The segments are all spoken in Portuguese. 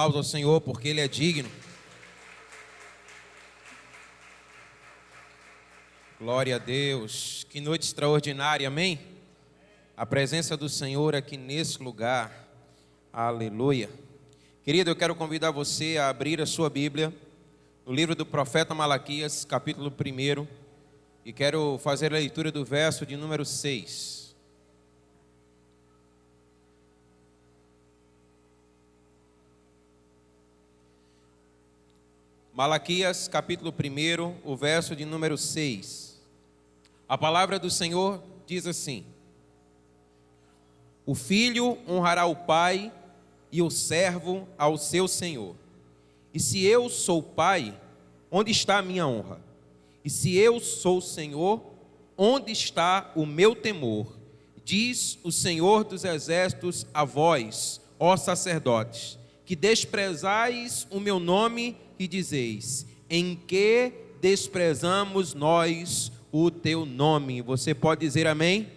Aplausos ao Senhor, porque Ele é digno. Glória a Deus. Que noite extraordinária, amém? A presença do Senhor aqui nesse lugar. Aleluia. Querido, eu quero convidar você a abrir a sua Bíblia no livro do profeta Malaquias, capítulo 1, e quero fazer a leitura do verso de número 6. Malaquias, capítulo 1, o verso de número 6. A palavra do Senhor diz assim: o filho honrará o pai e o servo ao seu senhor. E se eu sou pai, onde está a minha honra? E se eu sou senhor, onde está o meu temor? Diz o Senhor dos exércitos a vós, ó sacerdotes, que desprezais o meu nome e dizeis: em que desprezamos nós o teu nome? Você pode dizer amém?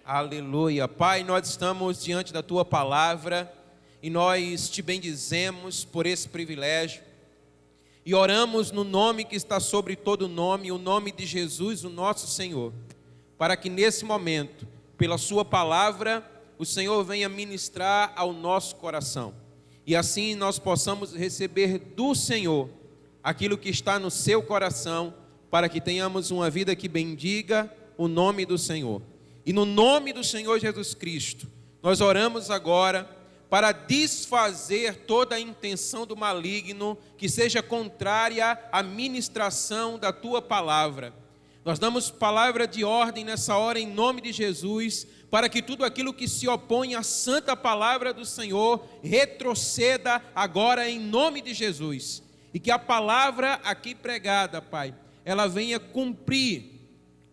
Aleluia. Pai, nós estamos diante da tua palavra e nós te bendizemos por esse privilégio e oramos no nome que está sobre todo nome, o nome de Jesus, o nosso Senhor, para que nesse momento, pela sua palavra, o Senhor venha ministrar ao nosso coração. E assim nós possamos receber do Senhor aquilo que está no seu coração, para que tenhamos uma vida que bendiga o nome do Senhor. E no nome do Senhor Jesus Cristo, nós oramos agora para desfazer toda a intenção do maligno que seja contrária à ministração da tua palavra. Nós damos palavra de ordem nessa hora em nome de Jesus, para que tudo aquilo que se opõe à santa palavra do Senhor retroceda agora em nome de Jesus. E que a palavra aqui pregada, Pai, ela venha cumprir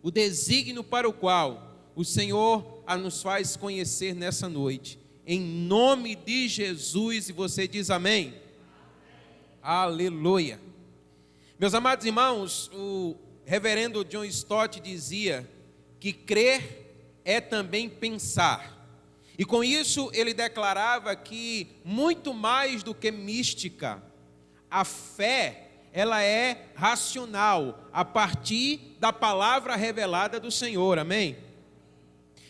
o desígnio para o qual o Senhor a nos faz conhecer nessa noite. Em nome de Jesus, e você diz amém? Amém. Aleluia. Meus amados irmãos, o reverendo John Stott dizia que crer é também pensar. E com isso ele declarava que muito mais do que mística, a fé, ela é racional, a partir da palavra revelada do Senhor, amém?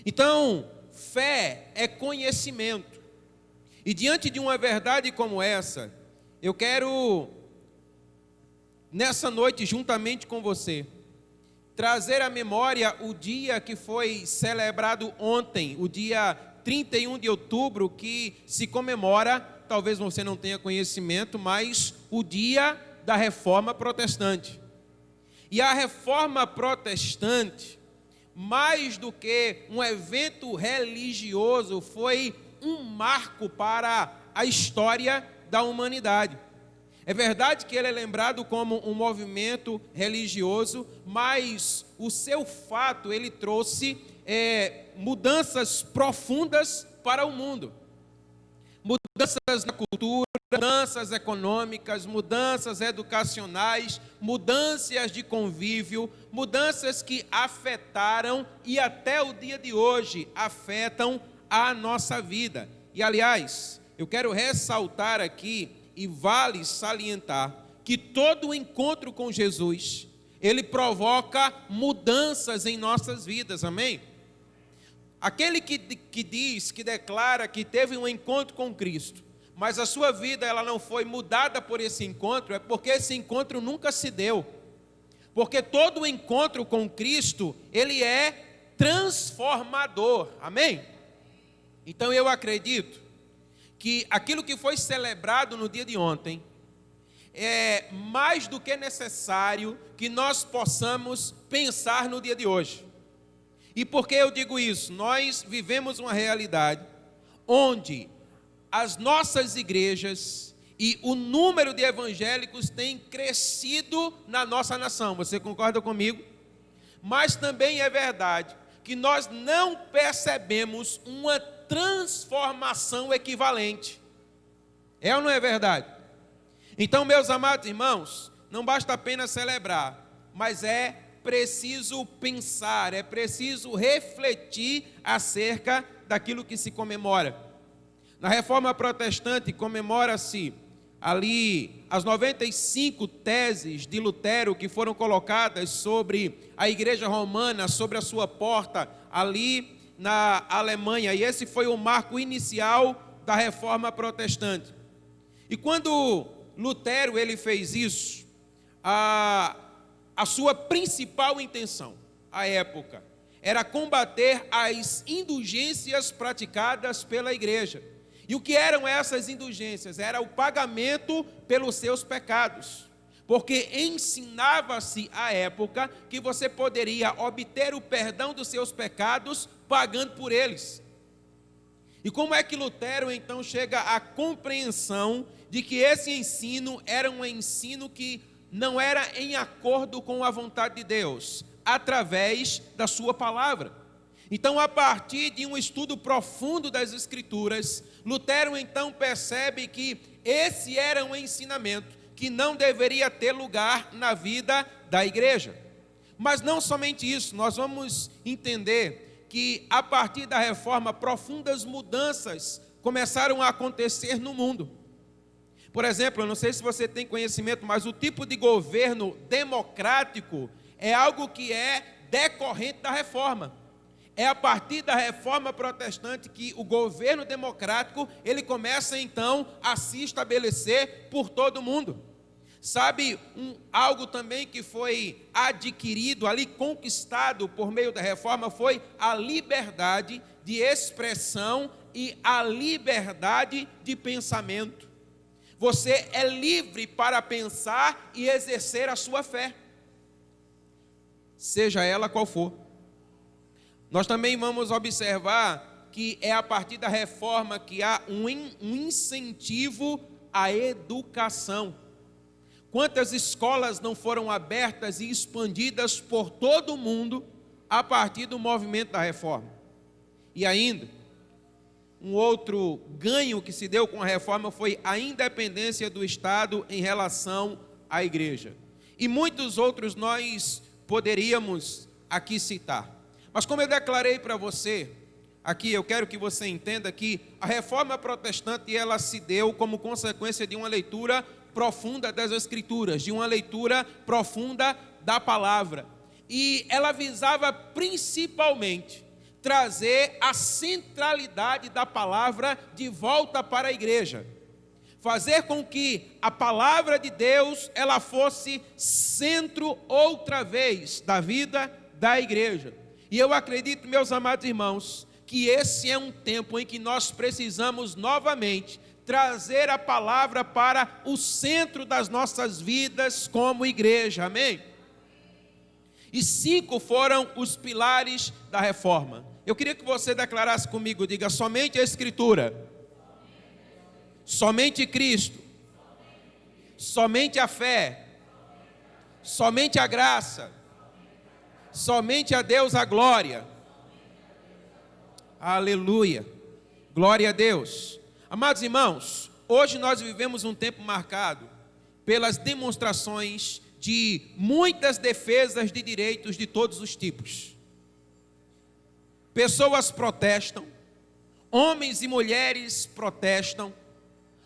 Então, fé é conhecimento. E diante de uma verdade como essa, eu quero, nessa noite, juntamente com você, trazer à memória o dia que foi celebrado ontem, o dia 31 de outubro, que se comemora, talvez você não tenha conhecimento, mas o dia da Reforma Protestante. E a Reforma Protestante, mais do que um evento religioso, foi um marco para a história da humanidade. É verdade que ele é lembrado como um movimento religioso, mas o seu fato, ele trouxe mudanças profundas para o mundo. Mudanças na cultura, mudanças econômicas, mudanças educacionais, mudanças de convívio, mudanças que afetaram e até o dia de hoje afetam a nossa vida. E aliás, eu quero ressaltar aqui, e vale salientar, que todo encontro com Jesus, ele provoca mudanças em nossas vidas, amém? Aquele que diz, que declara que teve um encontro com Cristo, mas a sua vida ela não foi mudada por esse encontro, é porque esse encontro nunca se deu. Porque todo encontro com Cristo, ele é transformador, amém? Então eu acredito que aquilo que foi celebrado no dia de ontem é mais do que necessário que nós possamos pensar no dia de hoje. E por que eu digo isso? Nós vivemos uma realidade onde as nossas igrejas e o número de evangélicos tem crescido na nossa nação. Você concorda comigo? Mas também é verdade que nós não percebemos uma transformação equivalente. É ou não é verdade? Então, meus amados irmãos, não basta apenas celebrar, mas é preciso pensar, é preciso refletir acerca daquilo que se comemora. Na Reforma Protestante comemora-se ali as 95 teses de Lutero que foram colocadas sobre a Igreja Romana, sobre a sua porta ali na Alemanha. E esse foi o marco inicial da Reforma Protestante. E quando Lutero ele fez isso, a sua principal intenção, à época, era combater as indulgências praticadas pela igreja. E o que eram essas indulgências? Era o pagamento pelos seus pecados. Porque ensinava-se à época que você poderia obter o perdão dos seus pecados pagando por eles. E como é que Lutero então chega à compreensão de que esse ensino era um ensino que não era em acordo com a vontade de Deus, através da sua palavra? Então, a partir de um estudo profundo das Escrituras, Lutero então percebe que esse era um ensinamento que não deveria ter lugar na vida da igreja. Mas não somente isso, nós vamos entender que a partir da reforma, profundas mudanças começaram a acontecer no mundo. Por exemplo, eu não sei se você tem conhecimento, mas o tipo de governo democrático é algo que é decorrente da reforma. É a partir da Reforma Protestante que o governo democrático ele começa então a se estabelecer por todo o mundo. Sabe, algo também que foi adquirido ali, conquistado por meio da reforma, foi a liberdade de expressão e a liberdade de pensamento. Você é livre para pensar e exercer a sua fé, seja ela qual for. Nós também vamos observar que é a partir da reforma que há um incentivo à educação. Quantas escolas não foram abertas e expandidas por todo o mundo a partir do movimento da reforma? E ainda, um outro ganho que se deu com a reforma foi a independência do Estado em relação à igreja. E muitos outros nós poderíamos aqui citar. Mas como eu declarei para você, aqui eu quero que você entenda que a reforma protestante ela se deu como consequência de uma leitura profunda das Escrituras, de uma leitura profunda da palavra. E ela visava principalmente trazer a centralidade da palavra de volta para a igreja. Fazer com que a palavra de Deus ela fosse centro outra vez da vida da igreja. E eu acredito, meus amados irmãos, que esse é um tempo em que nós precisamos novamente trazer a palavra para o centro das nossas vidas como igreja, amém? E 5 foram os pilares da reforma. Eu queria que você declarasse comigo, diga: somente a Escritura, somente Cristo, somente a fé, somente a graça, somente a Deus a glória. Aleluia, glória a Deus. Amados irmãos, hoje nós vivemos um tempo marcado pelas demonstrações de muitas defesas de direitos de todos os tipos. Pessoas protestam, homens e mulheres protestam,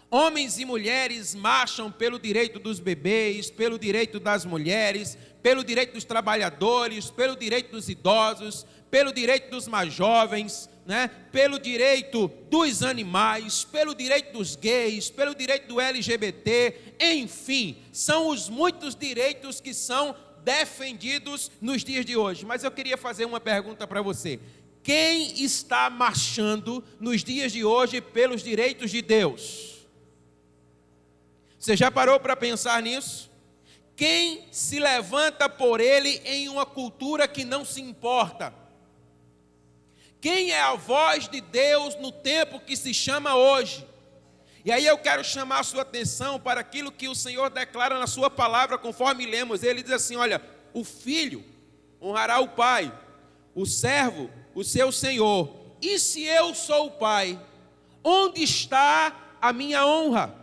homens e mulheres marcham pelo direito dos bebês, pelo direito das mulheres, pelo direito dos trabalhadores, pelo direito dos idosos, pelo direito dos mais jovens, pelo direito dos animais, pelo direito dos gays, pelo direito do LGBT, enfim, são os muitos direitos que são defendidos nos dias de hoje. Mas eu queria fazer uma pergunta para você: quem está marchando nos dias de hoje pelos direitos de Deus? Você já parou para pensar nisso? Quem se levanta por ele em uma cultura que não se importa? Quem é a voz de Deus no tempo que se chama hoje? E aí eu quero chamar a sua atenção para aquilo que o Senhor declara na sua palavra, conforme lemos. Ele diz assim: olha, o filho honrará o pai, o servo o seu senhor. E se eu sou o pai, onde está a minha honra?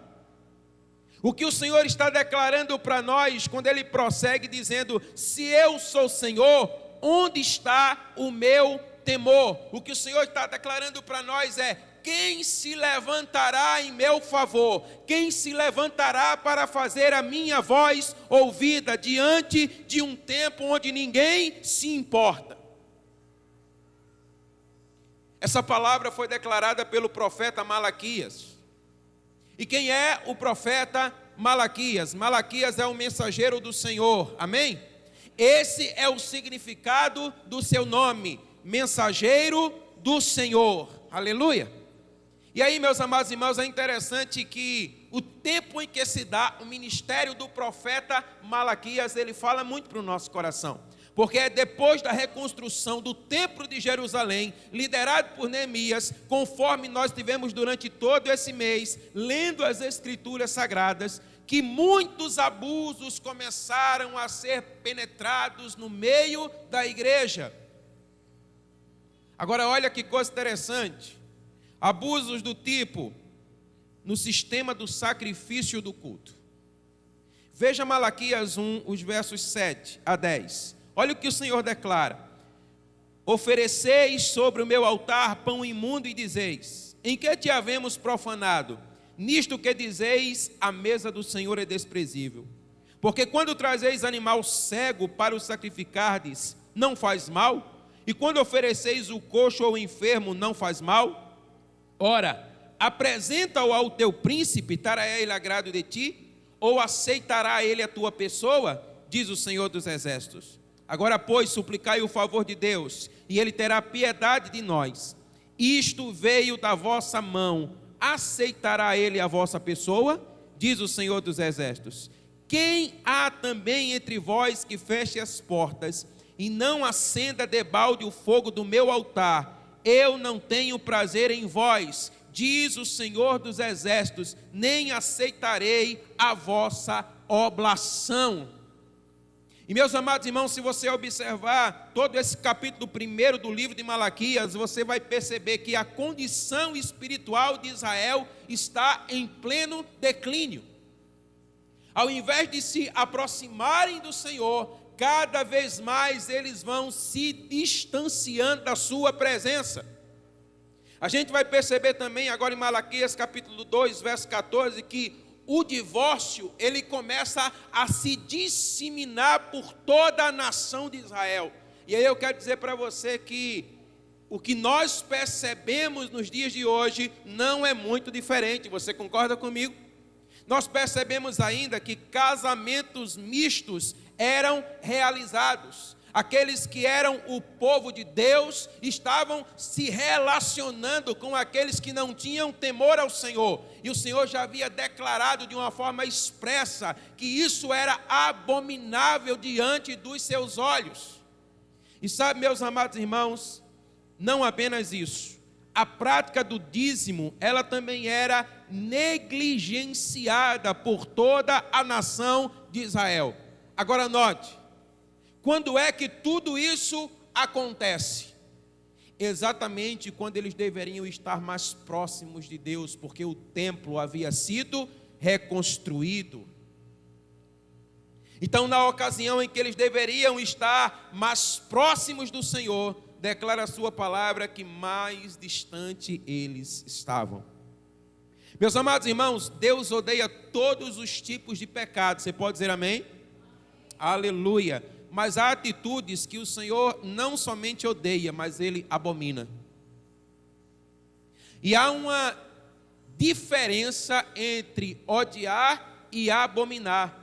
O que o Senhor está declarando para nós quando Ele prossegue dizendo: se eu sou o Senhor, onde está o meu temor? O que o Senhor está declarando para nós é: quem se levantará em meu favor? Quem se levantará para fazer a minha voz ouvida diante de um tempo onde ninguém se importa? Essa palavra foi declarada pelo profeta Malaquias. E quem é o profeta Malaquias? Malaquias é o mensageiro do Senhor, amém? Esse é o significado do seu nome, mensageiro do Senhor, aleluia. E aí, meus amados irmãos, é interessante que o tempo em que se dá o ministério do profeta Malaquias, ele fala muito para o nosso coração, porque é depois da reconstrução do templo de Jerusalém, liderado por Neemias, conforme nós tivemos durante todo esse mês, lendo as escrituras sagradas, que muitos abusos começaram a ser penetrados no meio da igreja. Agora olha que coisa interessante, abusos do tipo, no sistema do sacrifício do culto. Veja Malaquias 1, os versos 7 a 10. Olha o que o Senhor declara: ofereceis sobre o meu altar pão imundo e dizeis, em que te havemos profanado? Nisto que dizeis, a mesa do Senhor é desprezível. Porque quando trazeis animal cego para o sacrificardes, não faz mal? E quando ofereceis o coxo ou o enfermo, não faz mal? Ora, apresenta-o ao teu príncipe, terá ele agrado de ti? Ou aceitará ele a tua pessoa? Diz o Senhor dos Exércitos. Agora, pois, suplicai o favor de Deus, e ele terá piedade de nós. Isto veio da vossa mão, aceitará ele a vossa pessoa? Diz o Senhor dos Exércitos. Quem há também entre vós que feche as portas, e não acenda debalde o fogo do meu altar? Eu não tenho prazer em vós, diz o Senhor dos Exércitos, nem aceitarei a vossa oblação. E meus amados irmãos, se você observar todo esse capítulo 1 do livro de Malaquias, você vai perceber que a condição espiritual de Israel está em pleno declínio. Ao invés de se aproximarem do Senhor, cada vez mais eles vão se distanciando da sua presença. A gente vai perceber também agora em Malaquias capítulo 2, verso 14, que o divórcio, ele começa a se disseminar por toda a nação de Israel. E aí eu quero dizer para você que o que nós percebemos nos dias de hoje não é muito diferente. Você concorda comigo? Nós percebemos ainda que casamentos mistos eram realizados. Aqueles que eram o povo de Deus estavam se relacionando com aqueles que não tinham temor ao Senhor. E o Senhor já havia declarado de uma forma expressa que isso era abominável diante dos seus olhos. E sabe, meus amados irmãos, não apenas isso. A prática do dízimo, ela também era negligenciada por toda a nação de Israel. Agora note, quando é que tudo isso acontece? Exatamente quando eles deveriam estar mais próximos de Deus, porque o templo havia sido reconstruído. Então, na ocasião em que eles deveriam estar mais próximos do Senhor, declara a sua palavra que mais distante eles estavam. Meus amados irmãos, Deus odeia todos os tipos de pecado. Você pode dizer amém? Aleluia. Mas há atitudes que o Senhor não somente odeia, mas Ele abomina. E há uma diferença entre odiar e abominar.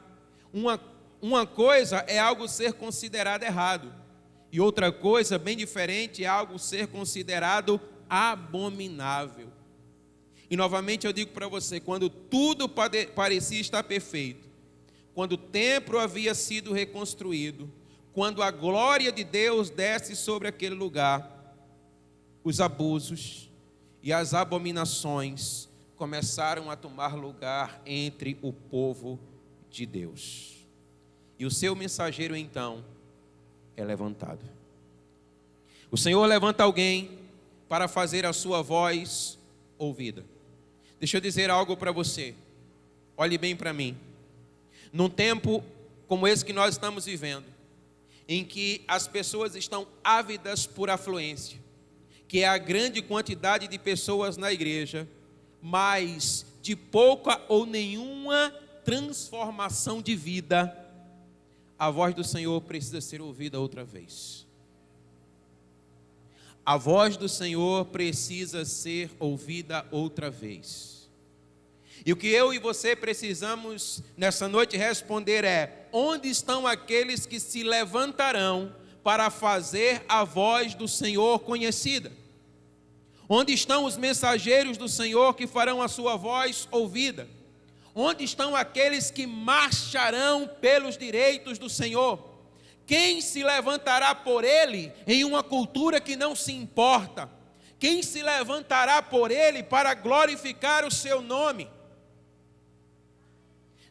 Uma coisa é algo ser considerado errado, e outra coisa, bem diferente, é algo ser considerado abominável. E novamente eu digo para você, quando tudo parecia estar perfeito, quando o templo havia sido reconstruído, quando a glória de Deus desce sobre aquele lugar, os abusos e as abominações começaram a tomar lugar entre o povo de Deus. E o seu mensageiro então é levantado. O Senhor levanta alguém para fazer a sua voz ouvida. Deixa eu dizer algo para você. Olhe bem para mim. Num tempo como esse que nós estamos vivendo, em que as pessoas estão ávidas por afluência, que é a grande quantidade de pessoas na igreja, mas de pouca ou nenhuma transformação de vida, a voz do Senhor precisa ser ouvida outra vez. A voz do Senhor precisa ser ouvida outra vez. E o que eu e você precisamos nessa noite responder é: onde estão aqueles que se levantarão para fazer a voz do Senhor conhecida? Onde estão os mensageiros do Senhor que farão a sua voz ouvida? Onde estão aqueles que marcharão pelos direitos do Senhor? Quem se levantará por ele em uma cultura que não se importa? Quem se levantará por ele para glorificar o seu nome?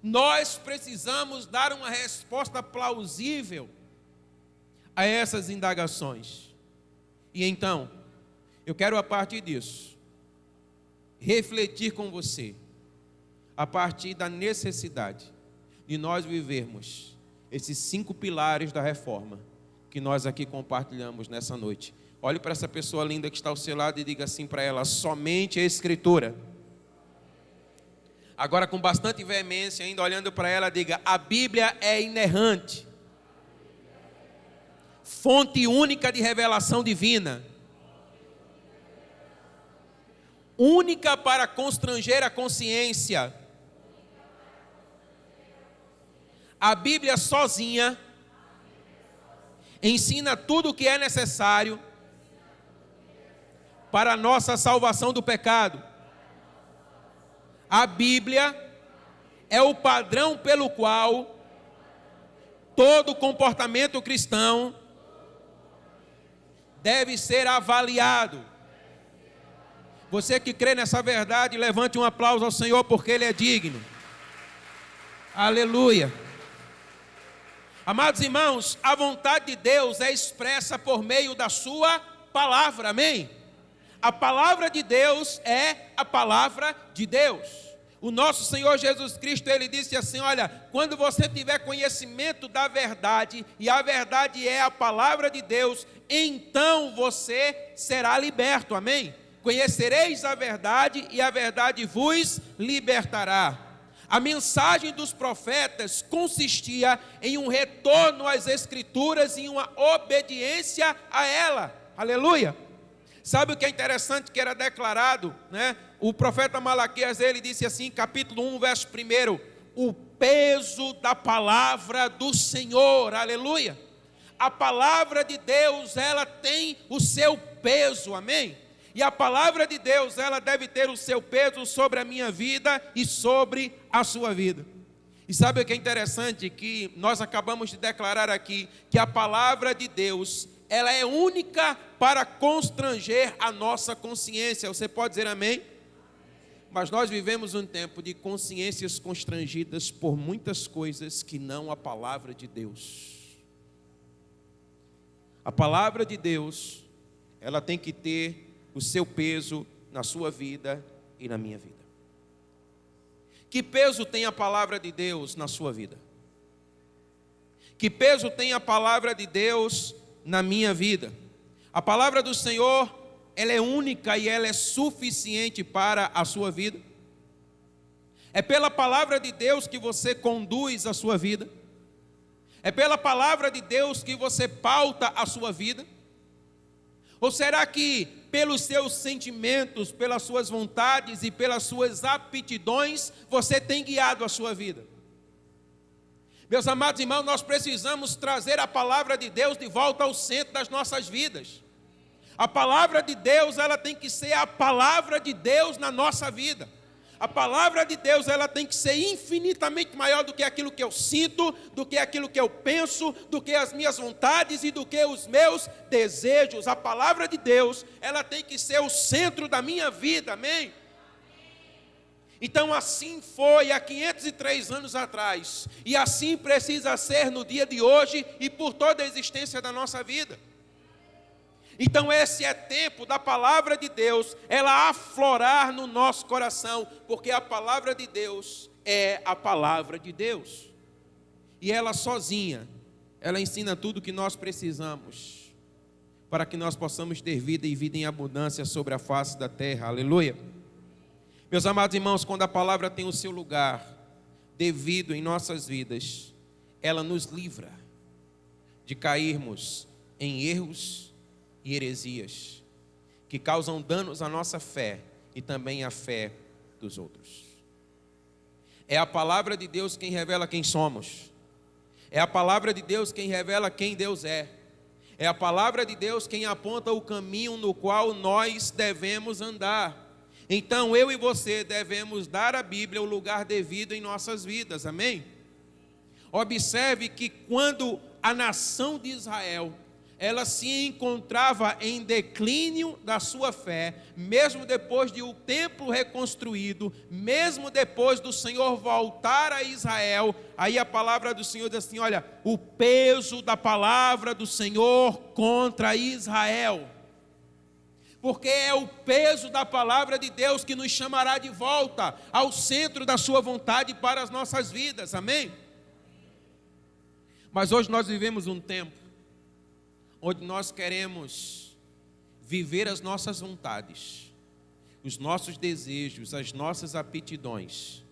Nós precisamos dar uma resposta plausível a essas indagações. E então, eu quero a partir disso, refletir com você, a partir da necessidade de nós vivermos esses 5 pilares da reforma que nós aqui compartilhamos nessa noite. Olhe para essa pessoa linda que está ao seu lado e diga assim para ela: somente a Escritura. Agora, com bastante veemência, ainda olhando para ela, diga: a Bíblia é inerrante, fonte única de revelação divina, única para constranger a consciência. A Bíblia sozinha ensina tudo o que é necessário para a nossa salvação do pecado. A Bíblia é o padrão pelo qual todo comportamento cristão deve ser avaliado. Você que crê nessa verdade, levante um aplauso ao Senhor, porque Ele é digno. Aleluia. Amados irmãos, a vontade de Deus é expressa por meio da sua palavra, amém? A palavra de Deus é a palavra de Deus. O nosso Senhor Jesus Cristo, Ele disse assim: olha, quando você tiver conhecimento da verdade, e a verdade é a palavra de Deus, então você será liberto, amém? Conhecereis a verdade e a verdade vos libertará. A mensagem dos profetas consistia em um retorno às Escrituras e uma obediência a ela. Aleluia! Sabe o que é interessante que era declarado, né? O profeta Malaquias, ele disse assim, capítulo 1, verso 1, o peso da palavra do Senhor, aleluia. A palavra de Deus, ela tem o seu peso, amém? E a palavra de Deus, ela deve ter o seu peso sobre a minha vida e sobre a sua vida. E sabe o que é interessante? Que nós acabamos de declarar aqui, que a palavra de Deus, ela é única para constranger a nossa consciência. Você pode dizer amém? Mas nós vivemos um tempo de consciências constrangidas por muitas coisas que não a palavra de Deus. A palavra de Deus, ela tem que ter o seu peso na sua vida e na minha vida. Que peso tem a palavra de Deus na sua vida? Que peso tem a palavra de Deus na minha vida? A palavra do Senhor, ela é única e ela é suficiente para a sua vida? É pela palavra de Deus que você conduz a sua vida? É pela palavra de Deus que você pauta a sua vida? Ou será que pelos seus sentimentos, pelas suas vontades e pelas suas aptidões, você tem guiado a sua vida? Meus amados irmãos, nós precisamos trazer a palavra de Deus de volta ao centro das nossas vidas. A palavra de Deus, ela tem que ser a palavra de Deus na nossa vida. A palavra de Deus, ela tem que ser infinitamente maior do que aquilo que eu sinto, do que aquilo que eu penso, do que as minhas vontades e do que os meus desejos. A palavra de Deus, ela tem que ser o centro da minha vida, amém? Então assim foi há 503 anos atrás, e assim precisa ser no dia de hoje e por toda a existência da nossa vida. Então esse é tempo da palavra de Deus, ela aflorar no nosso coração, porque a palavra de Deus é a palavra de Deus. E ela sozinha, ela ensina tudo o que nós precisamos para que nós possamos ter vida e vida em abundância sobre a face da terra. Aleluia. Meus amados irmãos, quando a palavra tem o seu lugar devido em nossas vidas, ela nos livra de cairmos em erros e heresias que causam danos à nossa fé e também à fé dos outros. É a palavra de Deus quem revela quem somos. É a palavra de Deus quem revela quem Deus é. É a palavra de Deus quem aponta o caminho no qual nós devemos andar. Então eu e você devemos dar à Bíblia o lugar devido em nossas vidas, amém? Observe que quando a nação de Israel, ela se encontrava em declínio da sua fé, mesmo depois de o templo reconstruído, mesmo depois do Senhor voltar a Israel, aí a palavra do Senhor diz assim, olha, o peso da palavra do Senhor contra Israel. Porque é o peso da palavra de Deus que nos chamará de volta ao centro da sua vontade para as nossas vidas, amém? Mas hoje nós vivemos um tempo onde nós queremos viver as nossas vontades, os nossos desejos, as nossas aptidões,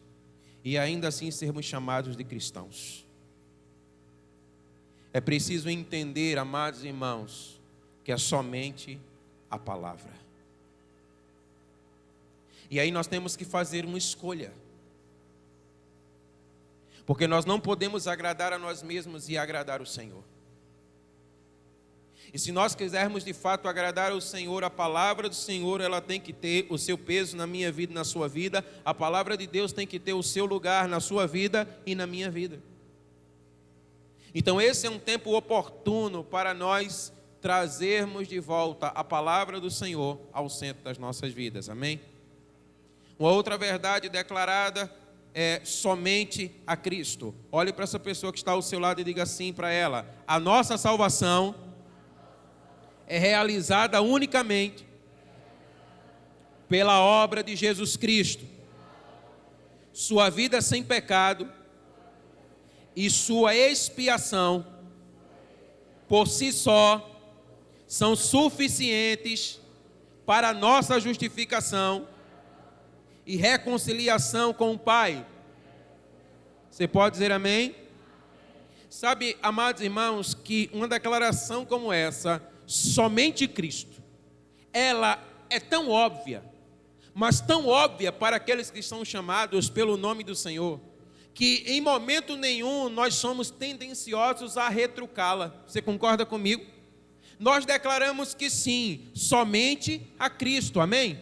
e ainda assim sermos chamados de cristãos. É preciso entender, amados irmãos, que é somente a palavra. E aí nós temos que fazer uma escolha. Porque nós não podemos agradar a nós mesmos e agradar o Senhor. E se nós quisermos de fato agradar ao Senhor, a palavra do Senhor, ela tem que ter o seu peso na minha vida e na sua vida. A palavra de Deus tem que ter o seu lugar na sua vida e na minha vida. Então esse é um tempo oportuno para nós trazermos de volta a palavra do Senhor ao centro das nossas vidas, amém? Uma outra verdade declarada é somente a Cristo. Olhe para essa pessoa que está ao seu lado e diga assim para ela: a nossa salvação é realizada unicamente pela obra de Jesus Cristo. Sua vida sem pecado e sua expiação por si só são suficientes para a nossa justificação e reconciliação com o Pai. Você pode dizer amém? Sabe, amados irmãos, que uma declaração como essa, somente Cristo, ela é tão óbvia, mas tão óbvia para aqueles que são chamados pelo nome do Senhor, que em momento nenhum nós somos tendenciosos a retrucá-la. Você concorda comigo? Nós declaramos que sim, somente a Cristo, amém?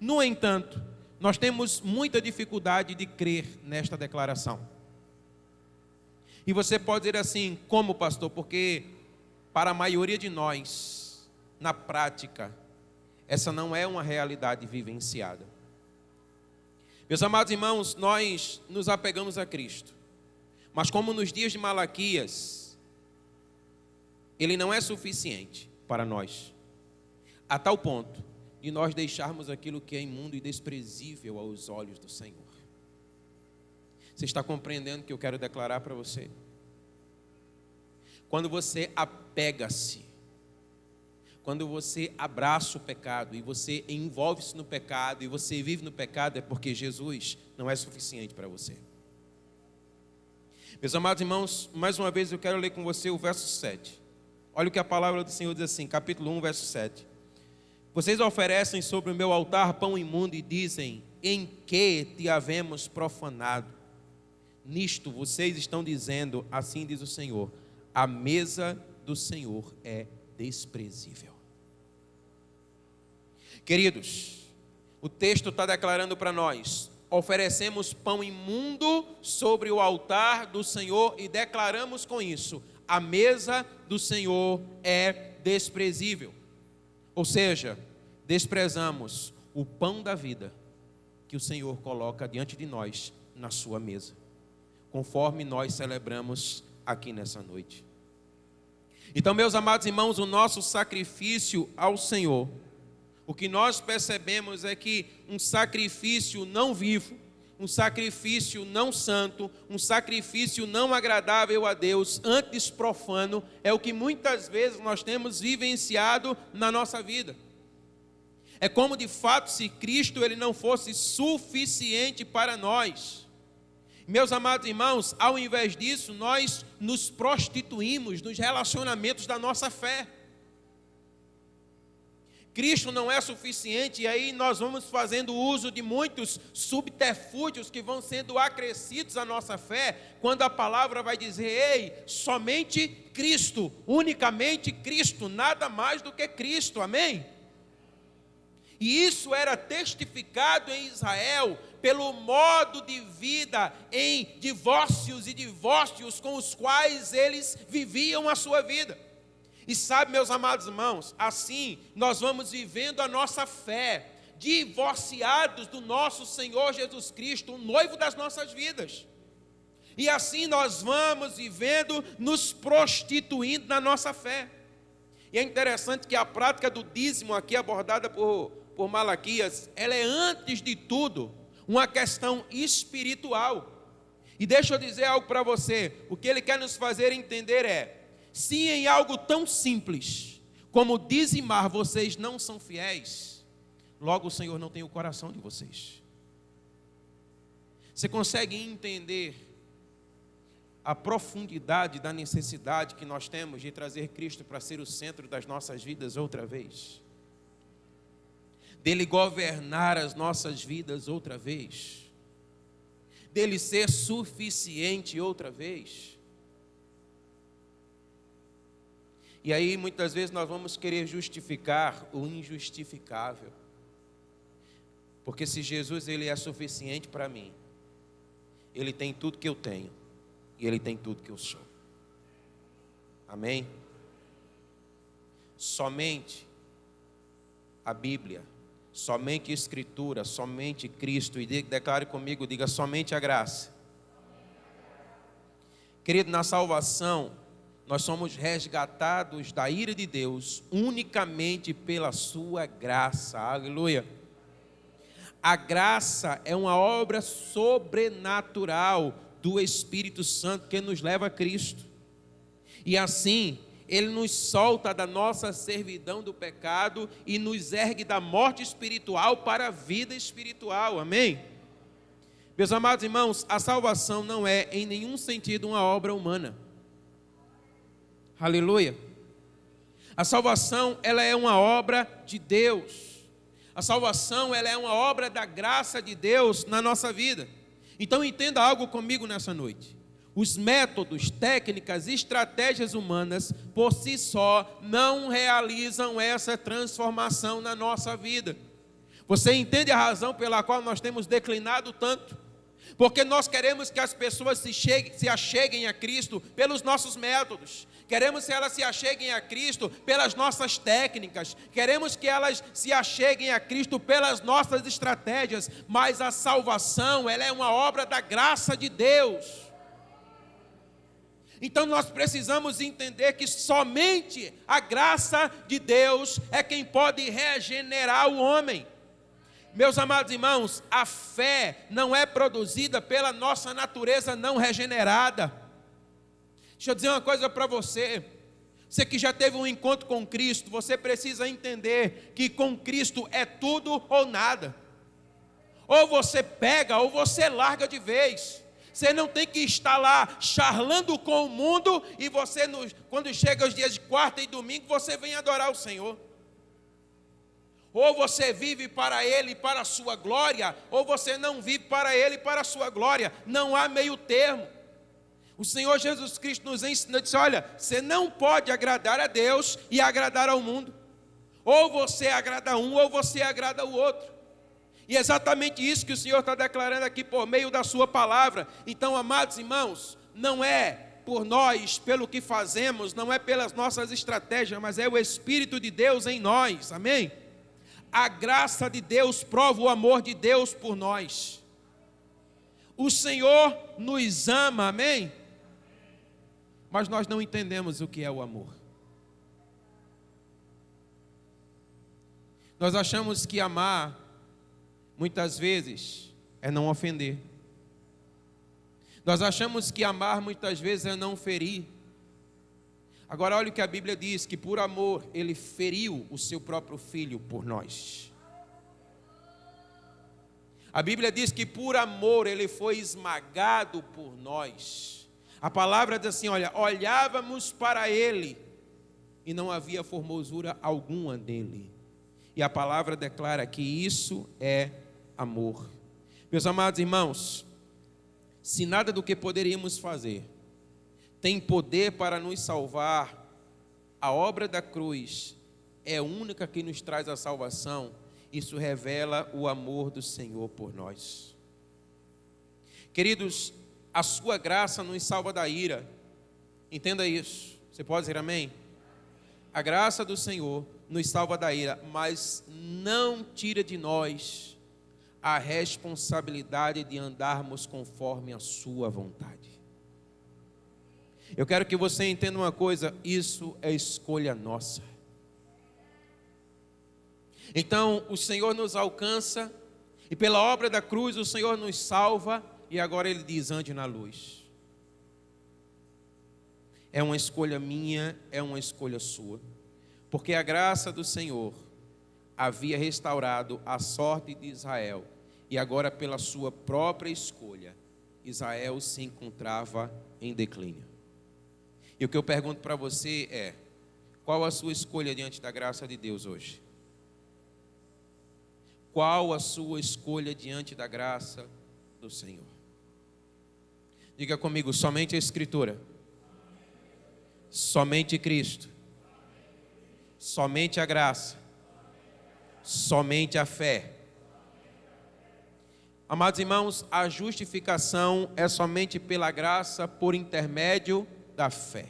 No entanto, nós temos muita dificuldade de crer nesta declaração. E você pode dizer assim, como pastor? Porque para a maioria de nós, na prática, essa não é uma realidade vivenciada. Meus amados irmãos, nós nos apegamos a Cristo, mas como nos dias de Malaquias, Ele não é suficiente para nós, a tal ponto de nós deixarmos aquilo que é imundo e desprezível aos olhos do Senhor. Você está compreendendo o que eu quero declarar para você? Quando você apega-se, quando você abraça o pecado e você envolve-se no pecado e você vive no pecado, é porque Jesus não é suficiente para você. Meus amados irmãos, mais uma vez eu quero ler com você o verso 7. Olha o que a palavra do Senhor diz assim, capítulo 1, verso 7. Vocês oferecem sobre o meu altar pão imundo e dizem, em que te havemos profanado? Nisto vocês estão dizendo, assim diz o Senhor, a mesa do Senhor é desprezível. Queridos, o texto está declarando para nós, oferecemos pão imundo sobre o altar do Senhor e declaramos com isso, a mesa do Senhor é desprezível. Ou seja, desprezamos o pão da vida que o Senhor coloca diante de nós na sua mesa, conforme nós celebramos aqui nessa noite. Então, meus amados irmãos, o nosso sacrifício ao Senhor, o que nós percebemos é que um sacrifício não vivo, um sacrifício não santo, um sacrifício não agradável a Deus, antes profano, é o que muitas vezes nós temos vivenciado na nossa vida. É como de fato se Cristo ele não fosse suficiente para nós. Meus amados irmãos, ao invés disso, nós nos prostituímos nos relacionamentos da nossa fé. Cristo não é suficiente e aí nós vamos fazendo uso de muitos subterfúgios que vão sendo acrescidos à nossa fé, quando a palavra vai dizer, ei, somente Cristo, unicamente Cristo, nada mais do que Cristo, amém? E isso era testificado em Israel pelo modo de vida em divórcios e divórcios com os quais eles viviam a sua vida. E sabe, meus amados irmãos, assim nós vamos vivendo a nossa fé, divorciados do nosso Senhor Jesus Cristo, o noivo das nossas vidas. E assim nós vamos vivendo, nos prostituindo na nossa fé. E é interessante que a prática do dízimo aqui abordada por Malaquias, ela é antes de tudo uma questão espiritual. E deixa eu dizer algo para você, o que ele quer nos fazer entender é, se em algo tão simples como dizimar vocês não são fiéis, logo o Senhor não tem o coração de vocês. Você consegue entender a profundidade da necessidade que nós temos de trazer Cristo para ser o centro das nossas vidas outra vez? Dele governar as nossas vidas outra vez? Dele ser suficiente outra vez? E aí muitas vezes nós vamos querer justificar o injustificável. Porque se Jesus ele é suficiente para mim, ele tem tudo que eu tenho e ele tem tudo que eu sou. Amém? Somente a Bíblia, somente a Escritura, somente Cristo, e declare comigo, diga somente a graça. Querido, na salvação, nós somos resgatados da ira de Deus unicamente pela sua graça, aleluia. A graça é uma obra sobrenatural do Espírito Santo que nos leva a Cristo. E assim, Ele nos solta da nossa servidão do pecado e nos ergue da morte espiritual para a vida espiritual, amém? Meus amados irmãos, a salvação não é em nenhum sentido uma obra humana. Aleluia. A salvação, ela é uma obra de Deus. A salvação, ela é uma obra da graça de Deus na nossa vida. Então entenda algo comigo nessa noite. Os métodos, técnicas, estratégias humanas, por si só, não realizam essa transformação na nossa vida. Você entende a razão pela qual nós temos declinado tanto? Porque nós queremos que as pessoas se acheguem a Cristo pelos nossos métodos. Queremos que elas se acheguem a Cristo pelas nossas técnicas. Queremos que elas se acheguem a Cristo pelas nossas estratégias. Mas a salvação, ela é uma obra da graça de Deus. Então nós precisamos entender que somente a graça de Deus é quem pode regenerar o homem. Meus amados irmãos, a fé não é produzida pela nossa natureza não regenerada. Deixa eu dizer uma coisa para você. Você que já teve um encontro com Cristo, você precisa entender que com Cristo é tudo ou nada. Ou você pega ou você larga de vez. Você não tem que estar lá charlando com o mundo e você, quando chega os dias de quarta e domingo, você vem adorar o Senhor. Ou você vive para Ele e para a sua glória, ou você não vive para Ele e para a sua glória. Não há meio termo. O Senhor Jesus Cristo nos ensina, disse, olha, você não pode agradar a Deus e agradar ao mundo. Ou você agrada um, ou você agrada o outro. E é exatamente isso que o Senhor está declarando aqui por meio da sua palavra. Então, amados irmãos, não é por nós, pelo que fazemos, não é pelas nossas estratégias, mas é o Espírito de Deus em nós, amém? A graça de Deus prova o amor de Deus por nós. O Senhor nos ama, amém? Mas nós não entendemos o que é o amor. Nós achamos que amar, muitas vezes, é não ofender. Nós achamos que amar muitas vezes é não ferir. Agora olha o que a Bíblia diz, que por amor ele feriu o seu próprio filho por nós. A Bíblia diz que por amor ele foi esmagado por nós. A palavra diz assim, olha, olhávamos para ele e não havia formosura alguma nele. E a palavra declara que isso é amor. Meus amados irmãos, se nada do que poderíamos fazer tem poder para nos salvar, a obra da cruz é a única que nos traz a salvação. Isso revela o amor do Senhor por nós. Queridos, a sua graça nos salva da ira. Entenda isso. Você pode dizer amém? A graça do Senhor nos salva da ira, mas não tira de nós a responsabilidade de andarmos conforme a sua vontade. Eu quero que você entenda uma coisa, isso é escolha nossa. Então o Senhor nos alcança, e pela obra da cruz o Senhor nos salva, e agora Ele diz, ande na luz. É uma escolha minha, é uma escolha sua, porque a graça do Senhor havia restaurado a sorte de Israel, e agora pela sua própria escolha, Israel se encontrava em declínio. E o que eu pergunto para você é, qual a sua escolha diante da graça de Deus hoje? Qual a sua escolha diante da graça do Senhor? Diga comigo, somente a Escritura, somente Cristo, somente a graça, somente a fé. Amados irmãos, a justificação é somente pela graça por intermédio da fé.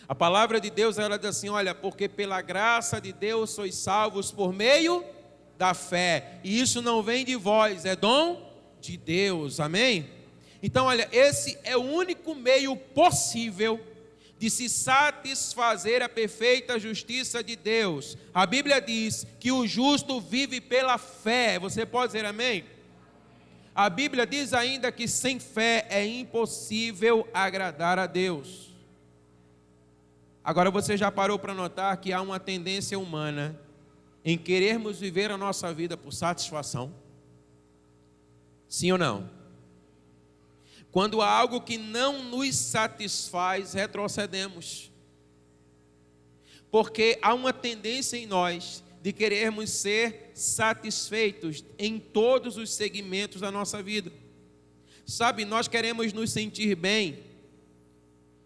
A palavra de Deus, ela diz assim, olha, porque pela graça de Deus sois salvos por meio da fé. E isso não vem de vós, é dom de Deus, amém? Então, olha, esse é o único meio possível de se satisfazer a perfeita justiça de Deus. A Bíblia diz que o justo vive pela fé. Você pode dizer amém? A Bíblia diz ainda que sem fé é impossível agradar a Deus. Agora você já parou para notar que há uma tendência humana em querermos viver a nossa vida por satisfação? Sim ou não? Quando há algo que não nos satisfaz, retrocedemos. Porque há uma tendência em nós de querermos ser satisfeitos em todos os segmentos da nossa vida. Sabe, nós queremos nos sentir bem.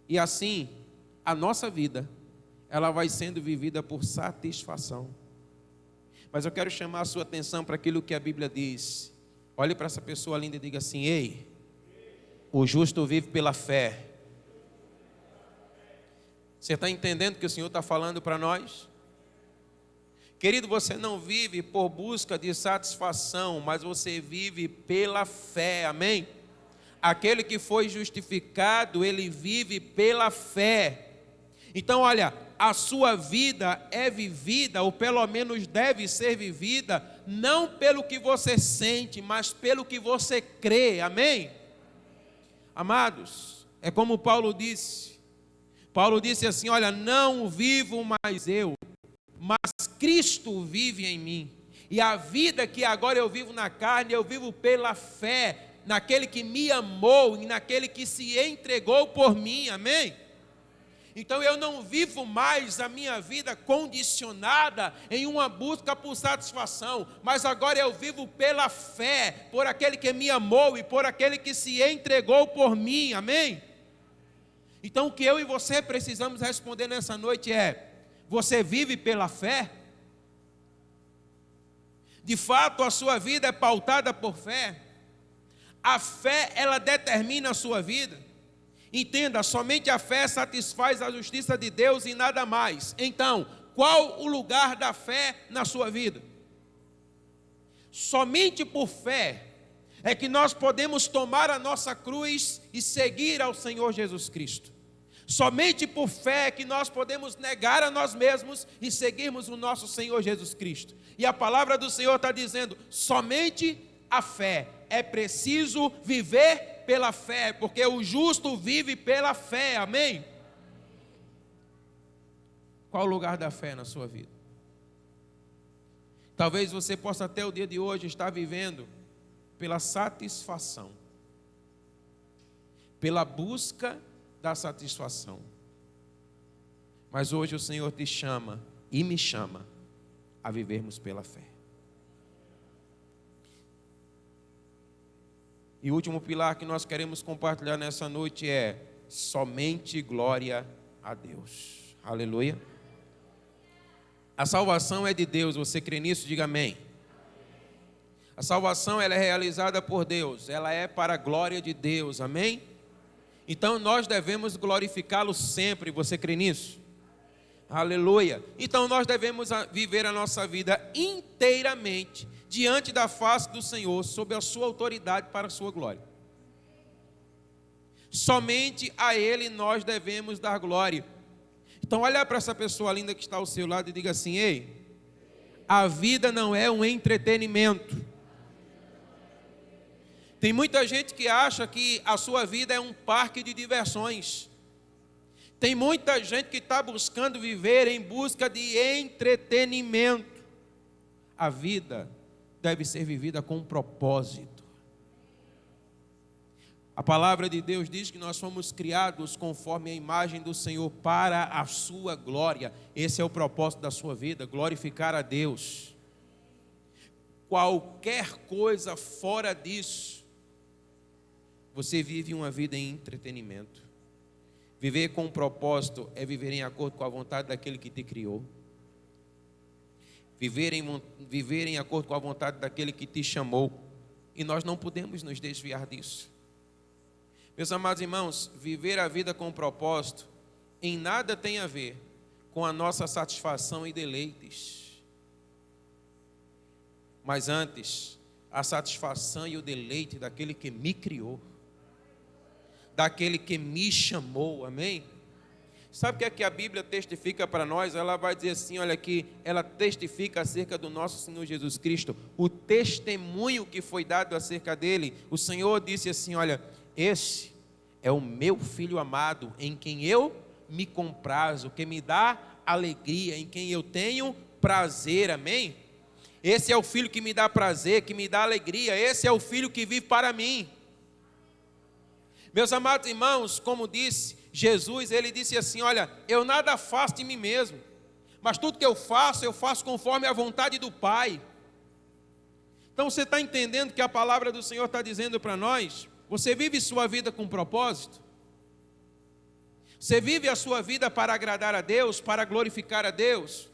E assim, a nossa vida, ela vai sendo vivida por satisfação. Mas eu quero chamar a sua atenção para aquilo que a Bíblia diz. Olhe para essa pessoa linda e diga assim, ei, o justo vive pela fé. Você está entendendo o que o Senhor está falando para nós? Querido, você não vive por busca de satisfação, mas você vive pela fé, amém? Aquele que foi justificado, ele vive pela fé. Então, olha, a sua vida é vivida, ou pelo menos deve ser vivida, não pelo que você sente, mas pelo que você crê, amém? Amados, é como Paulo disse. Paulo disse assim, olha, não vivo mais eu, mas Cristo vive em mim. E a vida que agora eu vivo na carne, eu vivo pela fé naquele que me amou e naquele que se entregou por mim, amém? Então eu não vivo mais a minha vida condicionada em uma busca por satisfação, mas agora eu vivo pela fé, por aquele que me amou e por aquele que se entregou por mim, amém? Então o que eu e você precisamos responder nessa noite é, você vive pela fé? De fato a sua vida é pautada por fé? A fé, ela determina a sua vida? Entenda, somente a fé satisfaz a justiça de Deus e nada mais. Então, qual o lugar da fé na sua vida? Somente por fé é que nós podemos tomar a nossa cruz e seguir ao Senhor Jesus Cristo. Somente por fé é que nós podemos negar a nós mesmos e seguirmos o nosso Senhor Jesus Cristo. E a palavra do Senhor está dizendo, somente a fé. É preciso viver pela fé, porque o justo vive pela fé, amém? Qual o lugar da fé na sua vida? Talvez você possa até o dia de hoje estar vivendo pela satisfação, pela busca da satisfação. Mas hoje o Senhor te chama e me chama a vivermos pela fé. E o último pilar que nós queremos compartilhar nessa noite é somente glória a Deus. Aleluia. A salvação é de Deus, você crê nisso? Diga amém. A salvação ela é realizada por Deus, ela é para a glória de Deus, amém? Então nós devemos glorificá-lo sempre, você crê nisso? Aleluia. Então nós devemos viver a nossa vida inteiramente diante da face do Senhor, sob a sua autoridade para a sua glória. Somente a Ele nós devemos dar glória. Então olha para essa pessoa linda que está ao seu lado e diga assim: ei, a vida não é um entretenimento. Tem muita gente que acha que a sua vida é um parque de diversões. Tem muita gente que está buscando viver em busca de entretenimento. A vida deve ser vivida com um propósito. A palavra de Deus diz que nós fomos criados conforme a imagem do Senhor para a sua glória. Esse é o propósito da sua vida, glorificar a Deus. Qualquer coisa fora disso, você vive uma vida em entretenimento. Viver com um propósito é viver em acordo com a vontade daquele que te criou. Viver em acordo com a vontade daquele que te chamou. E nós não podemos nos desviar disso. Meus amados irmãos, viver a vida com propósito em nada tem a ver com a nossa satisfação e deleites. Mas antes, a satisfação e o deleite daquele que me criou. Daquele que me chamou, amém? Sabe o que é que a Bíblia testifica para nós? Ela vai dizer assim, olha aqui, ela testifica acerca do nosso Senhor Jesus Cristo, o testemunho que foi dado acerca dele. O Senhor disse assim, olha, esse é o meu Filho amado, em quem eu me comprazo, que me dá alegria, em quem eu tenho prazer, amém? Esse é o Filho que me dá prazer, que me dá alegria, esse é o Filho que vive para mim. Meus amados irmãos, como disse Jesus, ele disse assim, olha, eu nada faço de mim mesmo, mas tudo que eu faço conforme a vontade do Pai. Então você está entendendo que a palavra do Senhor está dizendo para nós? Você vive sua vida com propósito? Você vive a sua vida para agradar a Deus, para glorificar a Deus?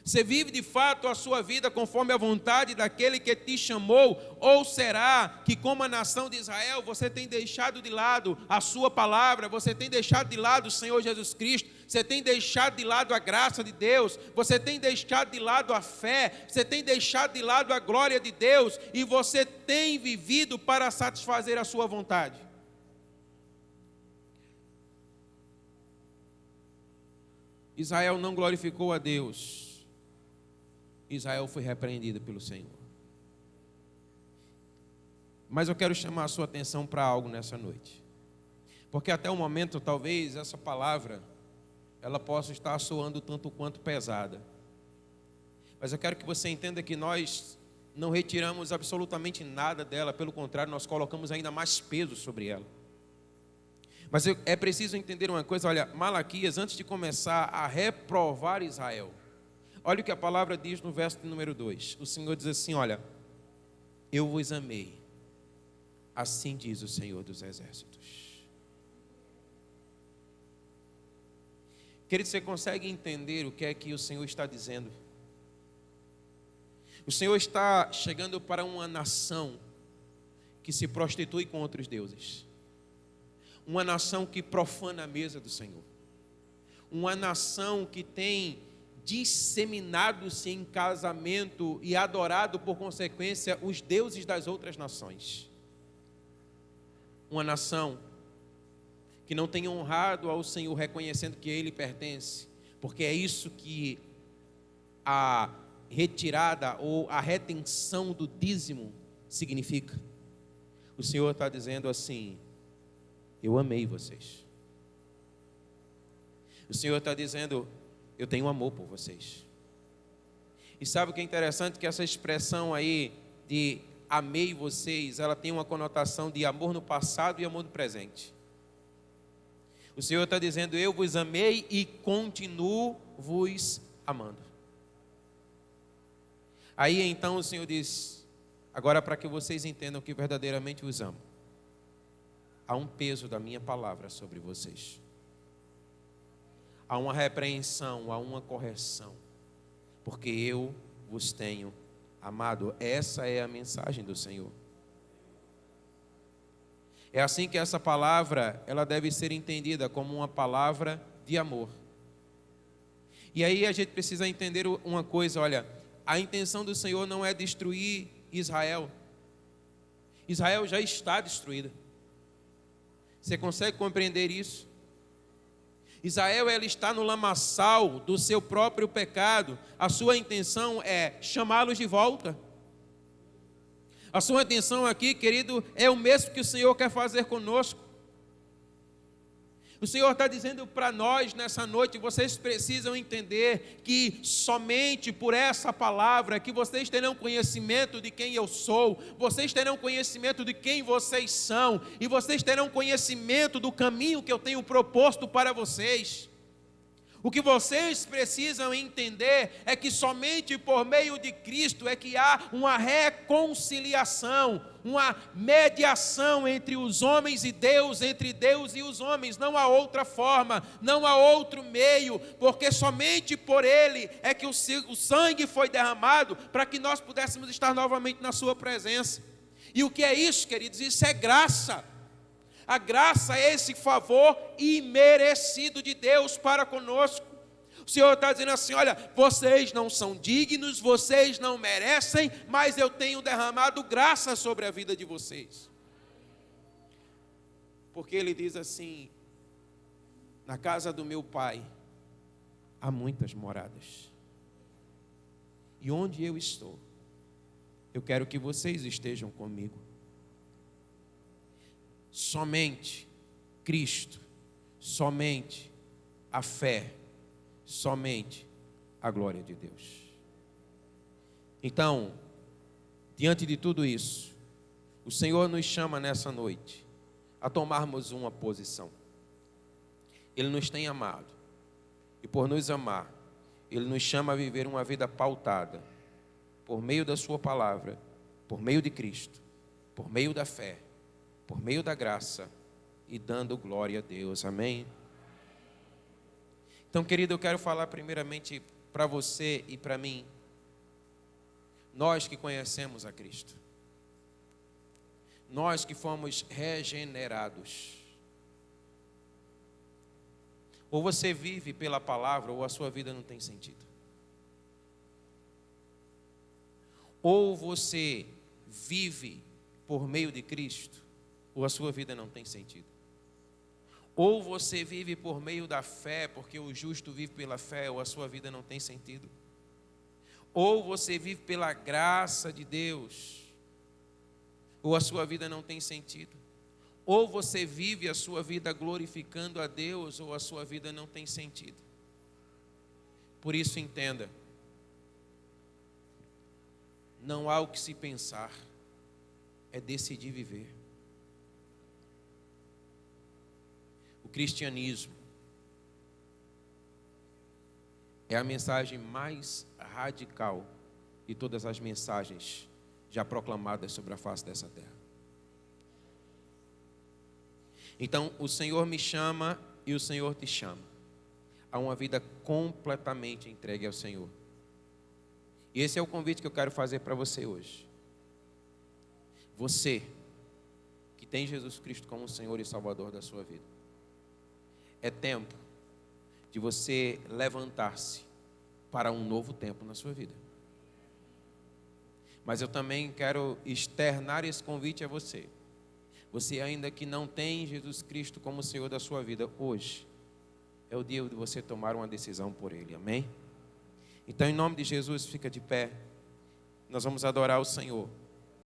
Você vive de fato a sua vida conforme a vontade daquele que te chamou? Ou será que, como a nação de Israel, você tem deixado de lado a sua palavra, você tem deixado de lado o Senhor Jesus Cristo, você tem deixado de lado a graça de Deus, você tem deixado de lado a fé, você tem deixado de lado a glória de Deus, e você tem vivido para satisfazer a sua vontade? Israel não glorificou a Deus. Israel foi repreendido pelo Senhor. Mas eu quero chamar a sua atenção para algo nessa noite. Porque até o momento, talvez, essa palavra, ela possa estar soando tanto quanto pesada. Mas eu quero que você entenda que nós não retiramos absolutamente nada dela. Pelo contrário, nós colocamos ainda mais peso sobre ela. Mas é preciso entender uma coisa. Olha, Malaquias, antes de começar a reprovar Israel, olha o que a palavra diz no verso número 2. O Senhor diz assim, olha, eu vos amei, assim diz o Senhor dos Exércitos. Querido, você consegue entender o que é que o Senhor está dizendo? O Senhor está chegando para uma nação que se prostitui com outros deuses. Uma nação que profana a mesa do Senhor. Uma nação que tem disseminado-se em casamento e adorado por consequência os deuses das outras nações. Uma nação que não tem honrado ao Senhor, reconhecendo que Ele pertence, porque é isso que a retirada ou a retenção do dízimo significa. O Senhor está dizendo assim: eu amei vocês. O Senhor está dizendo: eu tenho amor por vocês. E sabe o que é interessante? Que essa expressão aí de amei vocês, ela tem uma conotação de amor no passado e amor no presente. O Senhor está dizendo: eu vos amei e continuo vos amando. Aí então o Senhor diz: agora, para que vocês entendam que verdadeiramente os amo, há um peso da minha palavra sobre vocês. Há uma repreensão, há uma correção, porque eu vos tenho amado. Essa é a mensagem do Senhor. É assim que essa palavra, ela deve ser entendida como uma palavra de amor. E aí a gente precisa entender uma coisa, olha, a intenção do Senhor não é destruir Israel. Israel já está destruída. Você consegue compreender isso? Israel, ela está no lamaçal do seu próprio pecado. A sua intenção é chamá-los de volta. A sua intenção aqui, querido, é o mesmo que o Senhor quer fazer conosco. O Senhor está dizendo para nós nessa noite: vocês precisam entender que somente por essa palavra que vocês terão conhecimento de quem eu sou, vocês terão conhecimento de quem vocês são, e vocês terão conhecimento do caminho que eu tenho proposto para vocês. O que vocês precisam entender é que somente por meio de Cristo é que há uma reconciliação, uma mediação entre os homens e Deus, entre Deus e os homens. Não há outra forma, não há outro meio, porque somente por Ele é que o sangue foi derramado para que nós pudéssemos estar novamente na sua presença. E o que é isso, queridos? Isso é graça. A graça é esse favor imerecido de Deus para conosco. O Senhor está dizendo assim: olha, vocês não são dignos, vocês não merecem, mas eu tenho derramado graça sobre a vida de vocês. Porque Ele diz assim: na casa do meu Pai há muitas moradas, e onde eu estou, eu quero que vocês estejam comigo. Somente Cristo, somente a fé, somente a glória de Deus. Então, diante de tudo isso, o Senhor nos chama nessa noite a tomarmos uma posição. Ele nos tem amado, e por nos amar, Ele nos chama a viver uma vida pautada por meio da sua palavra, por meio de Cristo, por meio da fé, por meio da graça e dando glória a Deus. Amém? Então, querido, eu quero falar primeiramente para você e para mim, nós que conhecemos a Cristo, nós que fomos regenerados. Ou você vive pela palavra, ou a sua vida não tem sentido. Ou você vive por meio de Cristo, ou a sua vida não tem sentido. Ou você vive por meio da fé, porque o justo vive pela fé, ou a sua vida não tem sentido. Ou você vive pela graça de Deus, ou a sua vida não tem sentido. Ou você vive a sua vida glorificando a Deus, ou a sua vida não tem sentido. Por isso entenda, não há o que se pensar, é decidir viver. O cristianismo é a mensagem mais radical de todas as mensagens já proclamadas sobre a face dessa terra. Então, o Senhor me chama e o Senhor te chama a uma vida completamente entregue ao Senhor. E esse é o convite que eu quero fazer para você hoje. Você que tem Jesus Cristo como Senhor e Salvador da sua vida, é tempo de você levantar-se para um novo tempo na sua vida. Mas eu também quero externar esse convite a você. Você ainda que não tem Jesus Cristo como Senhor da sua vida, hoje é o dia de você tomar uma decisão por Ele, amém? Então, em nome de Jesus, fica de pé. Nós vamos adorar o Senhor.